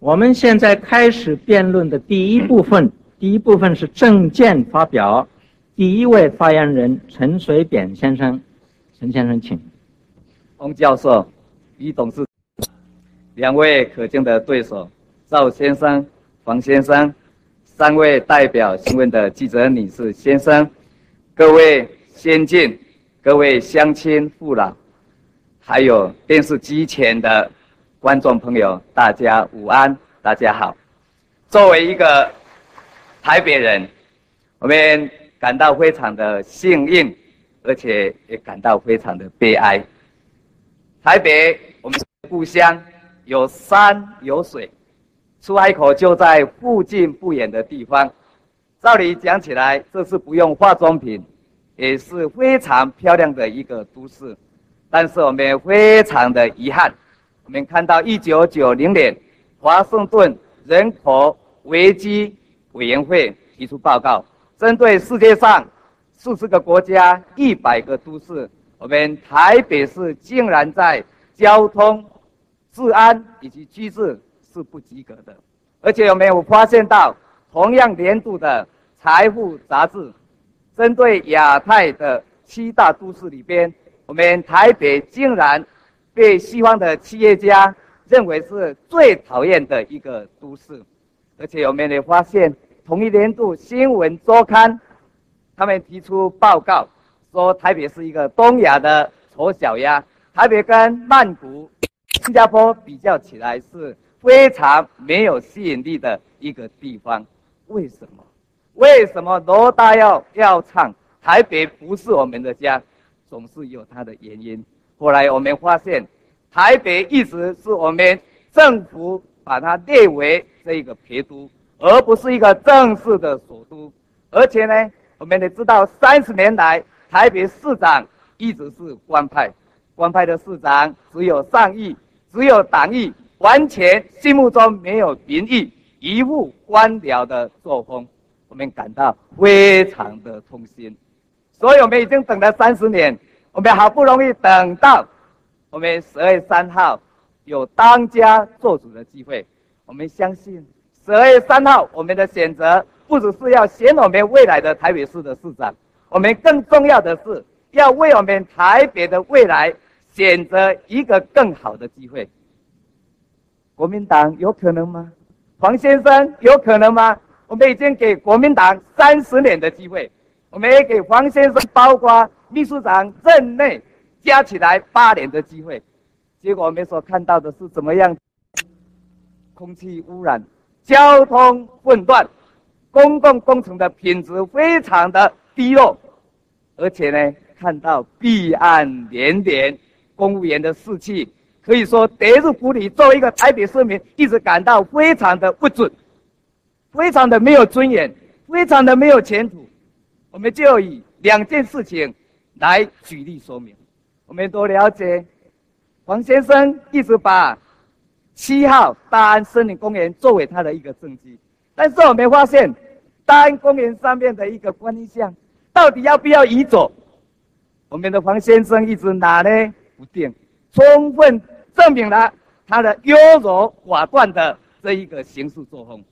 我们现在开始辩论的第一部分，是政见发表。第一位发言人陈水扁先生，陈先生请。洪教授、于董事长，两位可敬的对手赵先生、黄先生，三位代表新闻的记者女士、先生，各位先进、各位乡亲父老，还有电视机前的观众朋友，大家午安，大家好。作为一个台北人，我们感到非常的幸运，而且也感到非常的悲哀。台北，我们故乡有山有水，出海口就在附近不远的地方。照理讲起来，这是不用化妆品，也是非常漂亮的一个都市。但是我们非常的遗憾，我们看到1990年华盛顿人口危机委员会提出报告，针对世界上40个国家、100个都市，我们台北市竟然在交通、治安以及居住是不及格的。而且我们有发现到，同样年度的财富杂志针对亚太的7大都市里边，我们台北竟然被西方的企业家认为是最讨厌的一个都市。而且我们也发现，同一年度新闻周刊他们提出报告说，台北是一个东亚的丑小鸭。台北跟曼谷、新加坡比较起来是非常没有吸引力的一个地方。为什么？为什么罗大要唱台北不是我们的家？总是有它的原因。后来我们发现，台北一直是我们政府把它列为这个陪都，而不是一个正式的首都。而且呢，我们也知道30年来，台北市长一直是官派，官派的市长只有上意，只有党意，完全心目中没有民意，一副官僚的作风，我们感到非常的痛心。所以我们已经等了30年，我们好不容易等到我们12月3号有当家做主的机会。我们相信12月3号我们的选择不只是要选我们未来的台北市的市长，我们更重要的是要为我们台北的未来选择一个更好的机会。国民党有可能吗？黄先生有可能吗？我们已经给国民党30年的机会，我们也给黄先生包括秘书长任内加起来8年的机会。结果我们所看到的是怎么样？空气污染、交通混乱、公共工程的品质非常的低落，而且呢，看到弊案连连，公务员的士气可以说跌入谷底。作为一个台北市民，一直感到非常的不准，非常的没有尊严，非常的没有前途。我们就以2件事情来举例说明。我们都了解，黄先生一直把7号大安森林公园作为他的一个政绩，但是我们发现大安公园上面的一个观音像到底要不要移走，我们的黄先生一直拿呢不定，充分证明了他的优柔寡断的这一个行事作风。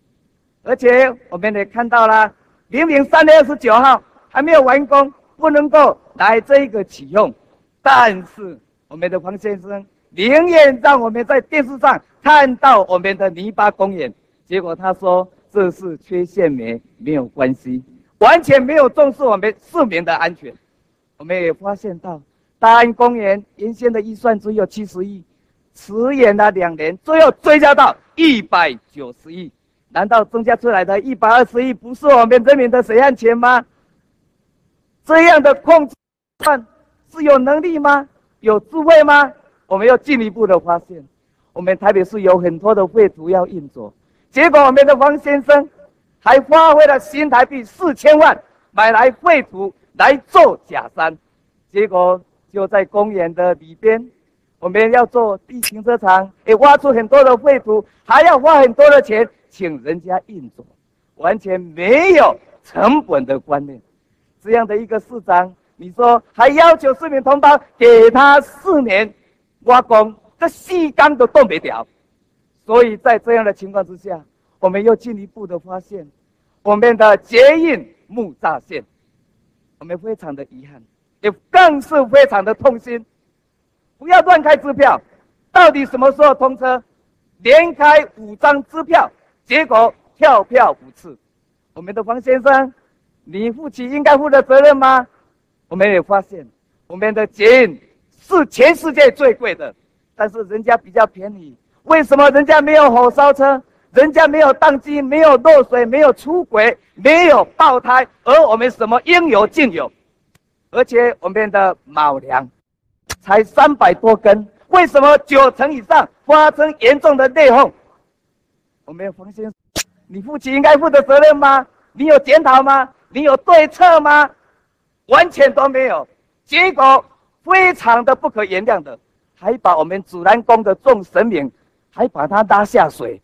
而且我们也看到了，明明3月29号还没有完工，不能够来这一个启用，但是我们的黄先生宁愿让我们在电视上看到我们的泥巴公园，结果他说这是缺陷没有关系，完全没有重视我们市民的安全。我们也发现到大安公园原先的预算只有70亿，迟延了2年，最后追加到190亿。难道增加出来的120亿不是我们人民的血汗钱吗？这样的控制是有能力吗？有智慧吗？我们又进一步的发现，我们台北市有很多的绘图要运作，结果我们的王先生还花费了新台币4000万买来绘图来做假山，结果就在公园的里边，我们要做地停车场，也挖出很多的绘图，还要花很多的钱请人家运作，完全没有成本的观念。这样的一个市长，你说还要求市民同胞给他4年挖工，这4天都动不了。所以在这样的情况之下，我们又进一步的发现，我们的捷运木栅线，我们非常的遗憾，也更是非常的痛心。不要乱开支票，到底什么时候通车？连开5张支票，结果跳票5次。我们的黄先生，你负起应该负的责任吗？我们也发现，我们的捷运是全世界最贵的，但是人家比较便宜。为什么人家没有火烧车？人家没有宕机，没有漏水，没有出轨，没有爆胎，而我们什么应有尽有。而且我们的卯梁才300多根，为什么90%以上发生严重的内讧？我们黄先生，你负起应该负的责任吗？你有检讨吗？你有对策吗？完全都没有。结果非常的不可原谅的，还把我们主南宫的众神明还把他拉下水。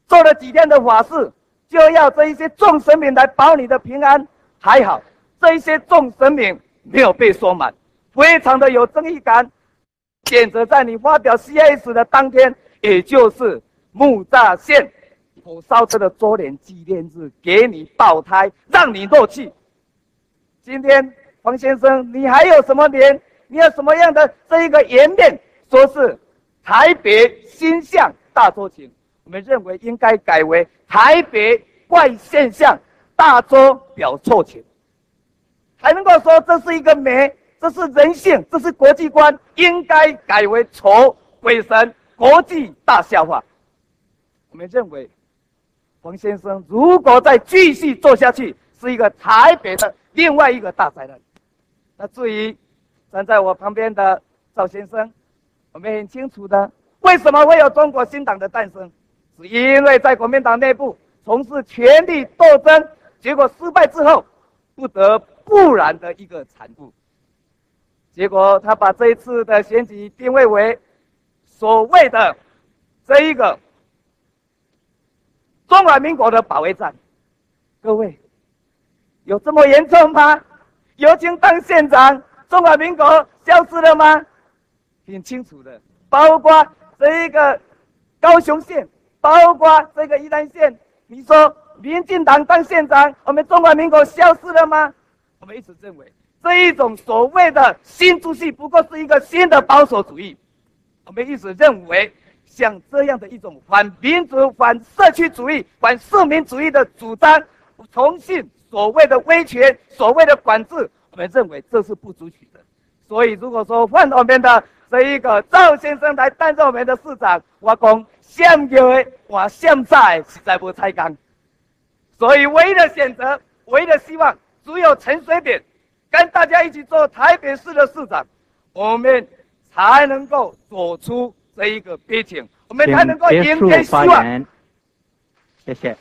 做了几天的法事，就要这一些众神明来保你的平安。还好，这一些众神明没有被说满，非常的有正义感，选择在你发表 CIS 的当天，也就是木栅线火烧车的周年纪念日，给你爆胎，让你落气。今天黄先生，你还有什么脸？你有什么样的这一个颜面，说是台北新象大周情？我们认为应该改为台北怪现象大周表错情，还能够说这是一个美，这是人性，这是国际观，应该改为丑鬼神国际大笑话。我们认为黄先生如果再继续做下去，是一个台北的另外一个大灾难。那至于站在我旁边的赵先生，我们很清楚的，为什么会有中国新党的诞生？是因为在国民党内部从事权力斗争，结果失败之后，不得不然的一个产物。结果他把这一次的选举定位为所谓的这一个中华民国的保卫战。各位，有这么严重吗？尤清当县长，中华民国消失了吗？很清楚的，包括这一个高雄县，包括这个宜兰县，你说民进党当县长，我们中华民国消失了吗？我们一直认为，这一种所谓的新秩序，不过是一个新的保守主义。我们一直认为，像这样的一种反民主、反社区主义、反市民主义的主张，重信所谓的威权、所谓的管制，我们认为这是不足取的。所以，如果说换我们的这一个赵先生来担任我们的市长，我讲想要的我现在实在不太刚。所以，唯一的选择，唯一的希望，只有陈水扁跟大家一起做台北市的市长，我们才能够走出这一个悲情，我们才能够迎接希望。谢谢。